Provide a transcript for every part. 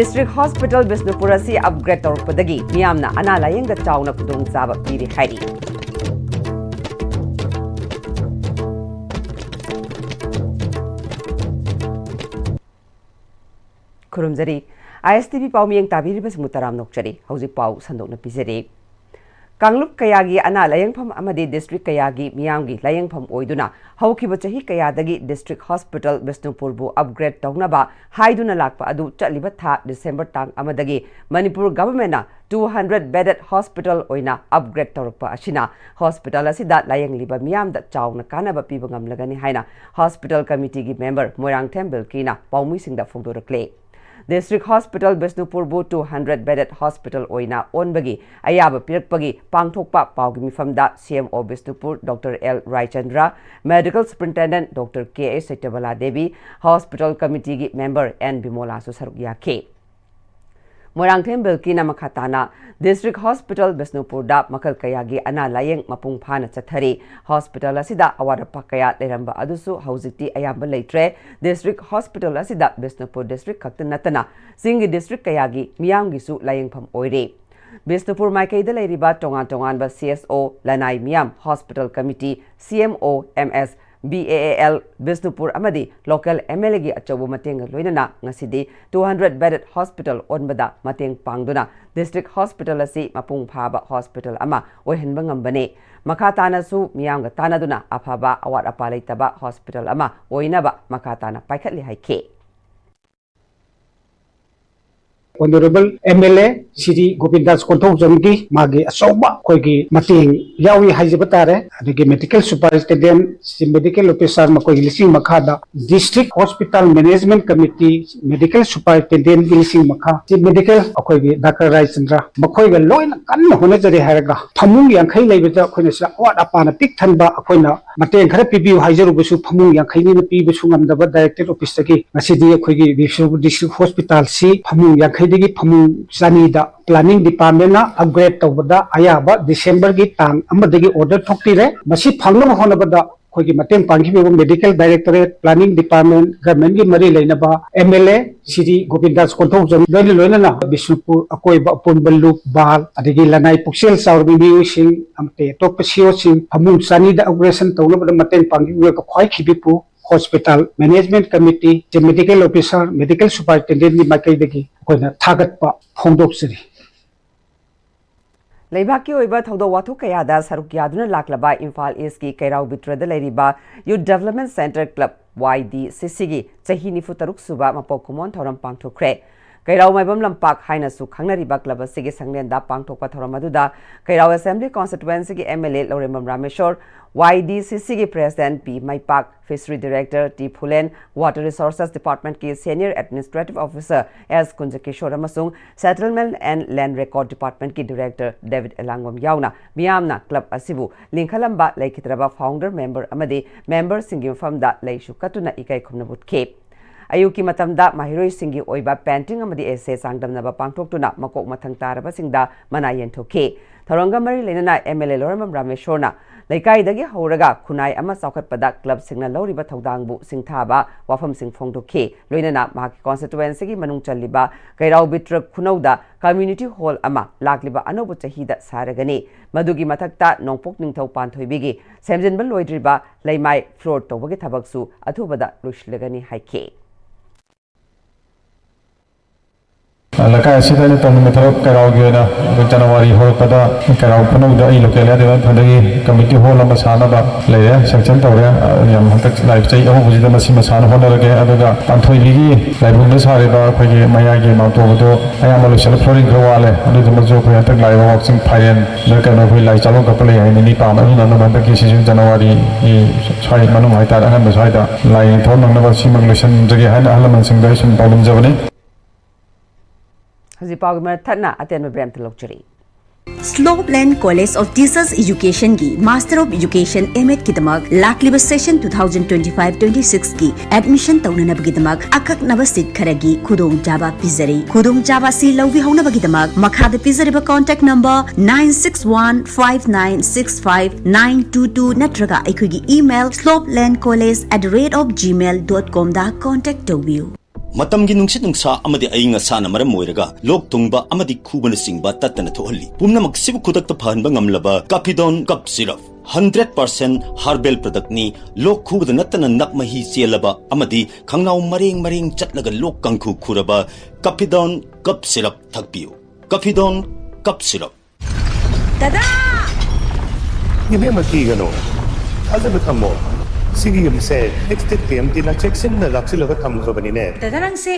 District Hospital Bisnupur asi upgrade tawrpdagi miyamna ana layengda chawna khudong chaba piri hairi. Kurumjari Am-Istv pau miyeng tabiribas mutaram nokchari hauji pau sandokna pizari. Kanglup kayagi ana layengpham amadi district kayagi miyamgi layengpham oiduna haukiba chahi kayadagi district hospital Bisnupur bu upgrade tawnaba haiduna lakpa adu chaliba tha December tang amadagi Manipur government na 200 bedded hospital oina upgrade tawrpa ashina hospital asida layeng liba miyamda chawna kanaba piba ngamlagani haina hospital committee gi member Moirang Temple kina paumi singda fogdorakle. District Hospital Bisnupur bu 200 bedded hospital oina onbagi ayaba pirakpagi pangthokpa paugi mifamda CMO Bisnupur Dr. L. Raichandra, Medical Superintendent Dr. K. A. Setabala Devi, Hospital Committee gi member N. Bimola Susaruk Yake. Moirang Temple kina makhatana District Hospital Bisnupur da makal kayagi ana layeng mapung phana chathari hospital asida awara pakaya leramba adusu hauzikti ayamba leitre District Hospital asida Bisnupur District khaktanatana singi district kayagi miyamgi su layeng pham oire. Bisnupur maikaida leiriba tongan ba CSO Lanai Miyam Hospital Committee CMO MS BAAL Bisnupur amadi local MLA gi achabu mateng loinana ngasidi 200 bedded hospital onbada mateng pangduna district hospital asi mapung phaba hospital ama ohenba ngambane makhatana su miyamga tanaduna afaba awat apalaitaba hospital ama oinaba makhatana paikhatli haike. Honorable MLA Siri Gopindas Konthong Jamgi Magi Asoba Koigi Mating Yawi Hajibatare the medical superintendent medical officer Makoi Lising Makada District Hospital Management Committee medical superintendent Lising Makha medical Akoigi Dr. Raichandra Makoiga Loin Kan Honajari Haraga Pamung Yankai Labita Konesa what upon a big tanba Akoina Mateng Harapi Hajaru Busu Pamung Yankai Pibusungam the director of Pistaki Masidi Koigi District Hospital C Pamung Yankai Pamu Sanida Planning Department na upgrade tawda ayaba December gi tang amadagi order thokti masi phangna honabada khogi mateng panghi medical directorate planning department government gi mari leinaba MLA Siri Gopindas Konthong Jam loina na Bisnupur akoiba ponbaluk bal adigi lanai puksel saurbi mi sing amte top sio sing pamu sanida operation tawna mateng panghi ko khoi khibipu Hospital Management Committee, the medical officer, medical superintendent ni makai degi koina thagat pa phongdok siri. Leibaki oiba thodo wathu kayada saruk yaduna laklaba Imphal East ki Kairau Bitrada leiriba Youth Development Center Club YDCC gi chahi nifu taruk suba mapokumon thoram pangthokre. Kairau maibam lampak haina su khangnariba club asigi sanglenda pangthokpa thoram aduda Kairau Assembly Constituency gi MLA Loremam Rameshwar YDCC ki President P. Maipak, Fishery Director T. Phulen, Water Resources Department ki Senior Administrative Officer S. Kunjakishore amasung Settlement and Land Record Department ki Director David Elangwam yauna miyamna club asibu linkhalamba laikhitraba founder member amadi member singim famda leishu katuna ikai khumnabut ke. Ayuki matamda mahiroi singi oiba painting amadi essay sangdamnaba pangthoktuna makok mathang taraba singda mana yenthoke. Tharanga mari lenana MLA Loremam Rameshwarna Laikai dagi hauraga kunai ama saukatpada club singna loriba thaudangbu singthaba wafam sing phongdoke loinana mahaki constituency gi manung challiba Kairau Bitra khunauda community hall ama lakliba anobu chahida saragani madugi mathakta nongpok ningthau panthoibigi semjinba loidriba leimai floor tobagi thabaksu athubada lushlegani haike. Lakai asida ni tong metro Kairau gena January hol pada Kairau panu da I local area phadagi committee hall ama sana ba leya section tawre yam hatak live chai amu bujida masima sana hol lage adaga panthoi ligi live bunda sare ba phagi maya gi mauto bodo ayama lo sel flooring grawale adu dum jo phai hatak live walking fire la kana phai lai chalong ka pale ai ni pa ma na na ba ki season January I chai manu mai ta angan ba sai da lai thon nang na ba simang lesson jagi hana halaman sing dai sun problem jabani Slopeland College of Teachers Education की Master of Education M.Ed की दमाग लाखलिब session 2025-26 की admission तौननब की दमाग अकक नब seat खरगी खुदोंग जाबा पिजरी खुदोंग जाबा सी लौवी होनब की दमाग मखाद पिजरी कॉन्टैक्ट नंबर 9615965922 नत्रगा एखुगी ईमेल slopelandcollege@gmail.com दा कॉन्टैक्ट तौबियो. मतमगी नुंसित नुंसा अमदि अइंग असाना मरम ओइरगा लोक तुंगबा अमदि खुबन सिंगबा तत्तना थोहल्ली पुमनमक सिबु खुदकता फहनबा ngamlaba Capidon Cup Syrup 100% herbal product ni lok khubda natana nakmahi chelaba amadi khangnaw mareng chatlaga lok kangkhu khuraba Capidon Cup Syrup thakpiu Capidon Cup Syrup Dada! Yeme makigano alda betamo Sigi yumse next TMT na checksin na laksilaga thamkhrabani ne Dada nang se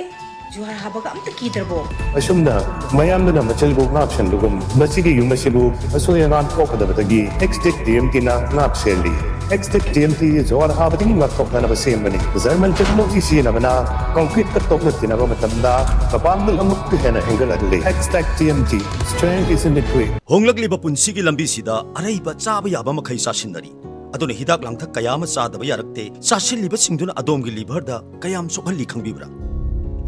juhar habaga amta kidrabo. Asumna mayamna na machalbu ngapshan lugum masigi yumasibu asoyangan kokadabagi next TMT na ngapseli next TMT juhar habati ngaktok na basembani German technology sina bana concrete ka tokna tinaba matamda kapangul amuk hena hengaladli next TMT strength is in the way honglakliba punsigi lambi sida araiba chaba yaba makhai sasinari aduna hidak langthak kayama chadaba yarakte sasilliba singduna adomgi liver da kayam sokhalli khangbibra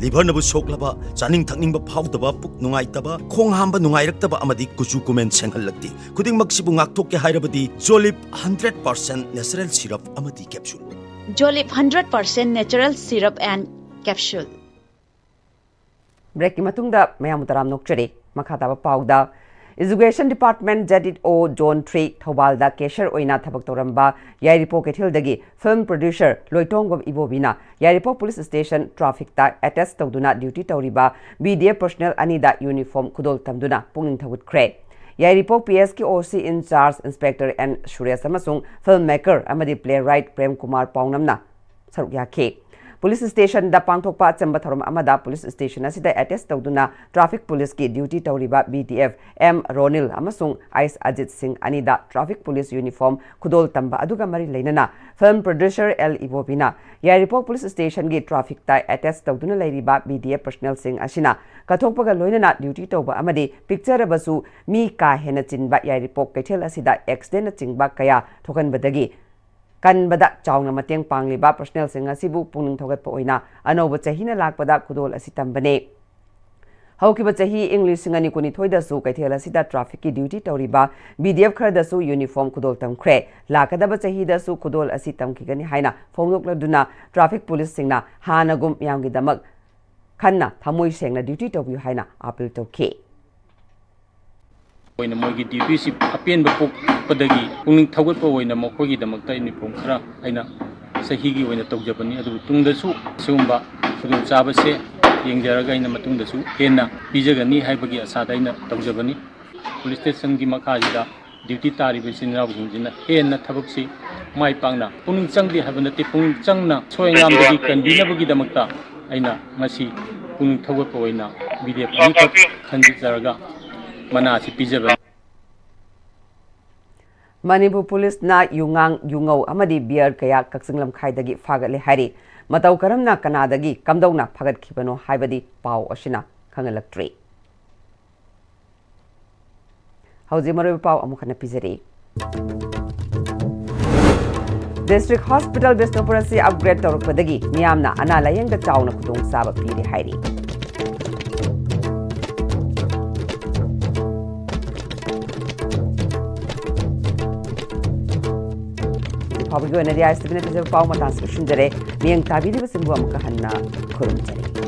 liver nabu soklaba chaning thakningba phawdaba puk nungaitaba khong hamba nungairakaba amadi kuchu kumen senghallakti khuding maksibu ngakthok ke hairabadi Jolip 100% natural syrup amadi capsule Jolip 100% natural syrup and capsule break ki matungda mayam utaram nokchari makhataba pauda Education Department ZO Zone 3 Thobalda Kesher Oina Thabak Toramba Yairipo Kethildagi film producer Loitongom Ibobina Yairipo Police Station traffic ta attest tawduna duty tawriba BDF personnel anida uniform kudol tamduna pungning thawut kre Yairipo PSK OC in charge Inspector N Suresh amasung filmmaker amadi playwright Prem Kumar Paunamna saruk yakhe Police Station da pangthokpa chamba thorom amada police station asida attest tawduna traffic police ki duty tawriba BDF M Ronil amasung Ice Ajit Singh anida traffic police uniform kudol tamba aduga mari leinana film producer L Ibobina Yairipo police station gi traffic ta attest tawduna leiriba BDF personnel sing asina kathokpaga loinana duty tawba amadi picture abasu mi ka hena chinba Yairipo Kaithel asida accident chingba kaya thokan badagi kan bada chawna mateng pangliba personnel sing asibu pungning thogat oina anoba chahina lakpada kudol asitambane haukiba chahi English singani kuni thoida su kaithela sida traffic ki duty tawriba BDF khar da su uniform kudol tamkhre lakadaba chahi da su kudol asitam kigani haina phonglok laduna traffic police singna hanagum yamgi damak khanna thamoi sengna duty tawbi haina appeal tawke oina mogi duty si apen bapuk padagi pungning thogot pa oina mokhogi damakta uniform khara aina sahi gi oina tawjabani adu tungda su sumba khudum chabase yengjaraga aina matungda su henna pijagani haibagi asada aina tawjabani police station gi makhajida duty tari besinra bujina henna thabak si mai pangna pungning changdi habanati pungning changna soingam dagi kanbinabagi damakta aina ngasi pungning thogot pa oina BDF ni khanji jaraga mana si pijaba Manipur Police na yungang yungau amadi beer kaya kaksinglam khaidagi fagatle hari matau karamna kanadagi kamdongna phagat khibano haibadi pau asina khangalaktre hauji maru pau amukhana pizari District Hospital Bisnupur si upgrade torokpadagi miyamna analayang da chawna khudong saba piri hairi Public Am-Istv na pau matas sunjare miyang tabiri basimbu amka hanna kurum jare